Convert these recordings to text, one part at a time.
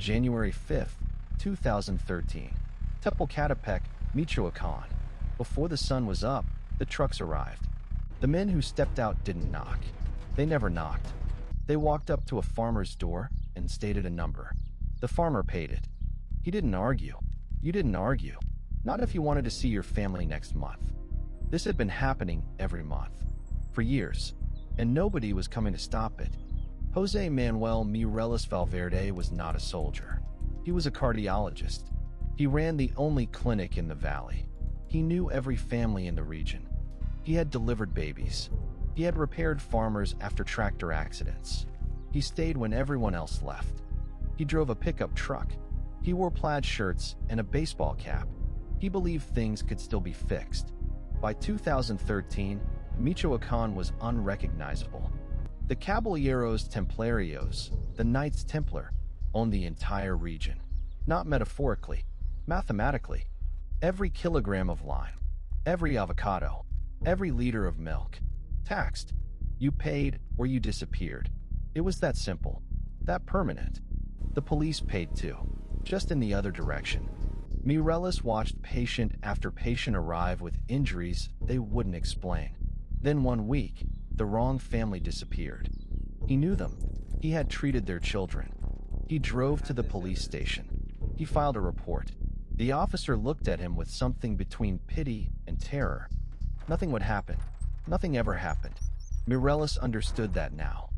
January 5th, 2013. Tepalcatepec, Michoacán. Before the sun was up, the trucks arrived. The men who stepped out didn't knock. They never knocked. They walked up to a farmer's door and stated a number. The farmer paid it. He didn't argue. You didn't argue. Not if you wanted to see your family next month. This had been happening every month, for years, and nobody was coming to stop it. José Manuel Mireles Valverde was not a soldier. He was a cardiologist. He ran the only clinic in the valley. He knew every family in the region. He had delivered babies. He had repaired farmers after tractor accidents. He stayed when everyone else left. He drove a pickup truck. He wore plaid shirts and a baseball cap. He believed things could still be fixed. By 2013, Michoacán was unrecognizable. The Caballeros Templarios, the Knights Templar, owned the entire region. Not metaphorically, mathematically. Every kilogram of lime, every avocado, every liter of milk, taxed. You paid or you disappeared. It was that simple, that permanent. The police paid too, just in the other direction. Mireles watched patient after patient arrive with injuries they wouldn't explain. Then one week, the wrong family disappeared. He knew them. He had treated their children. He drove to the police station. He filed a report. The officer looked at him with something between pity and terror. Nothing would happen. Nothing ever happened. Mireles understood that now.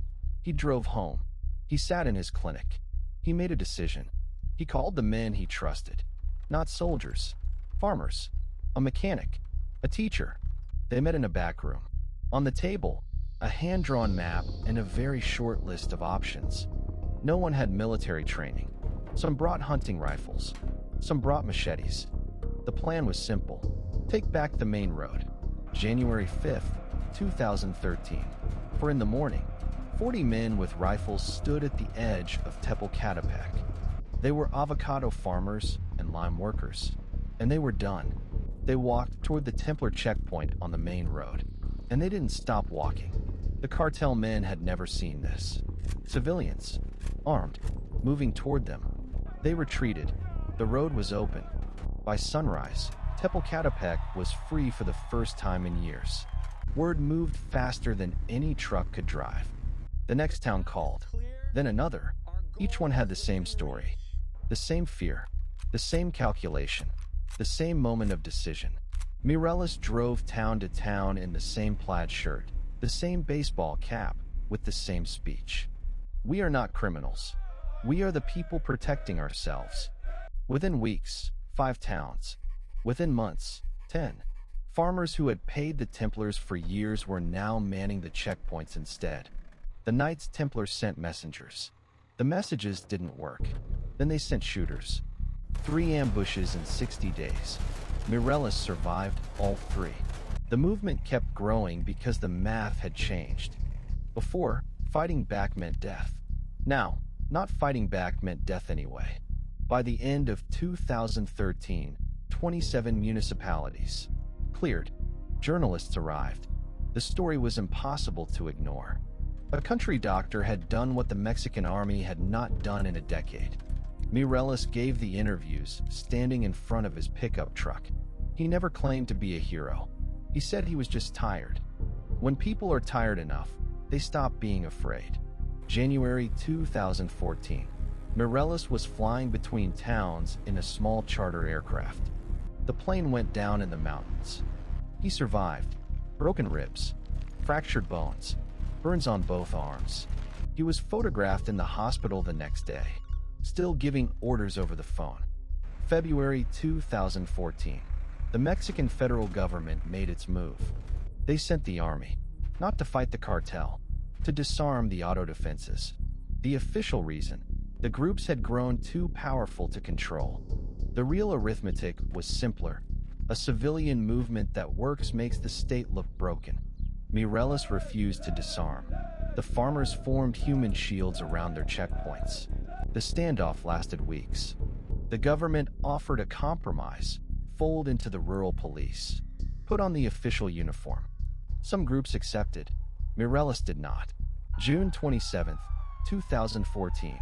He drove home. He sat in his clinic. He made a decision. He called the men he trusted. Not soldiers. Farmers. A mechanic. A teacher. They met in a back room. On the table, a hand-drawn map and a very short list of options. No one had military training. Some brought hunting rifles. Some brought machetes. The plan was simple. Take back the main road. January 5th, 2013. For in the morning, 40 men with rifles stood at the edge of Tepalcatepec. They were avocado farmers and lime workers. And they were done. They walked toward the Templar checkpoint on the main road. And they didn't stop walking. The cartel men had never seen this. Civilians, armed, moving toward them. They retreated. The road was open. By sunrise, Tepalcatepec was free for the first time in years. Word moved faster than any truck could drive. The next town called, then another. Each one had the same story, the same fear, the same calculation, the same moment of decision. Mireles drove town to town in the same plaid shirt, the same baseball cap, with the same speech. We are not criminals. We are the people protecting ourselves. Within weeks, 5 towns. Within months, 10. Farmers who had paid the Templars for years were now manning the checkpoints instead. The Knights Templar sent messengers. The messages didn't work. Then they sent shooters. 3 ambushes in 60 days. Mireles survived all 3. The movement kept growing because the math had changed. Before, fighting back meant death. Now, not fighting back meant death anyway. By the end of 2013, 27 municipalities cleared. Journalists arrived. The story was impossible to ignore. A country doctor had done what the Mexican army had not done in a decade. Mireles gave the interviews standing in front of his pickup truck. He never claimed to be a hero. He said he was just tired. When people are tired enough, they stop being afraid. January 2014. Mireles was flying between towns in a small charter aircraft. The plane went down in the mountains. He survived. Broken ribs, fractured bones, burns on both arms. He was photographed in the hospital the next day, still giving orders over the phone. February 2014. The Mexican federal government made its move. They sent the army, not to fight the cartel, to disarm the Autodefensas. The official reason: the groups had grown too powerful to control. The real arithmetic was simpler. A civilian movement that works makes the state look broken. Mireles refused to disarm. The farmers formed human shields around their checkpoints. The standoff lasted weeks. The government offered a compromise: fold into the rural police, put on the official uniform. Some groups accepted. Mireles did not. June 27, 2014.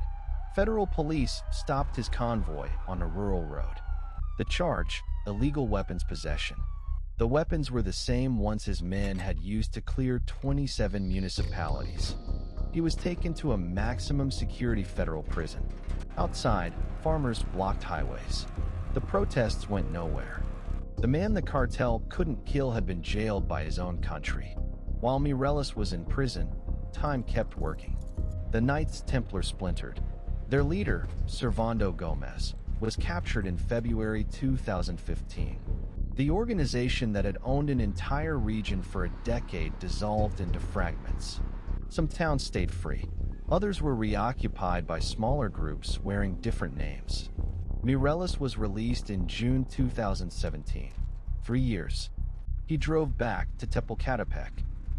Federal police stopped his convoy on a rural road. The charge: illegal weapons possession. The weapons were the same ones his men had used to clear 27 municipalities. He was taken to a maximum security federal prison. Outside, farmers blocked highways. The protests went nowhere. The man the cartel couldn't kill had been jailed by his own country. While Mireles was in prison, time kept working. The Knights Templar splintered. Their leader, Servando Gomez, was captured in February 2015. The organization that had owned an entire region for a decade dissolved into fragments. Some towns stayed free. Others were reoccupied by smaller groups wearing different names. Mireles was released in June 2017. 3 years. He drove back to Tepalcatepec.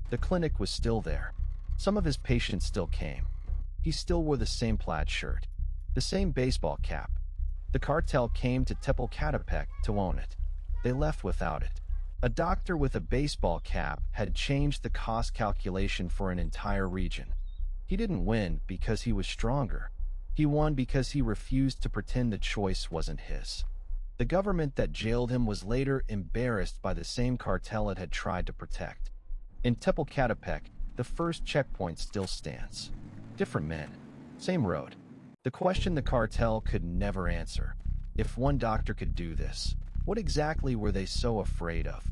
The clinic was still there. Some of his patients still came. He still wore the same plaid shirt, the same baseball cap. The cartel came to Tepalcatepec to own it. They left without it. A doctor with a baseball cap had changed the cost calculation for an entire region. He didn't win because he was stronger. He won because he refused to pretend the choice wasn't his. The government that jailed him was later embarrassed by the same cartel it had tried to protect. In Tepalcatepec, the first checkpoint still stands. Different men, same road. The question the cartel could never answer: if one doctor could do this, what exactly were they so afraid of?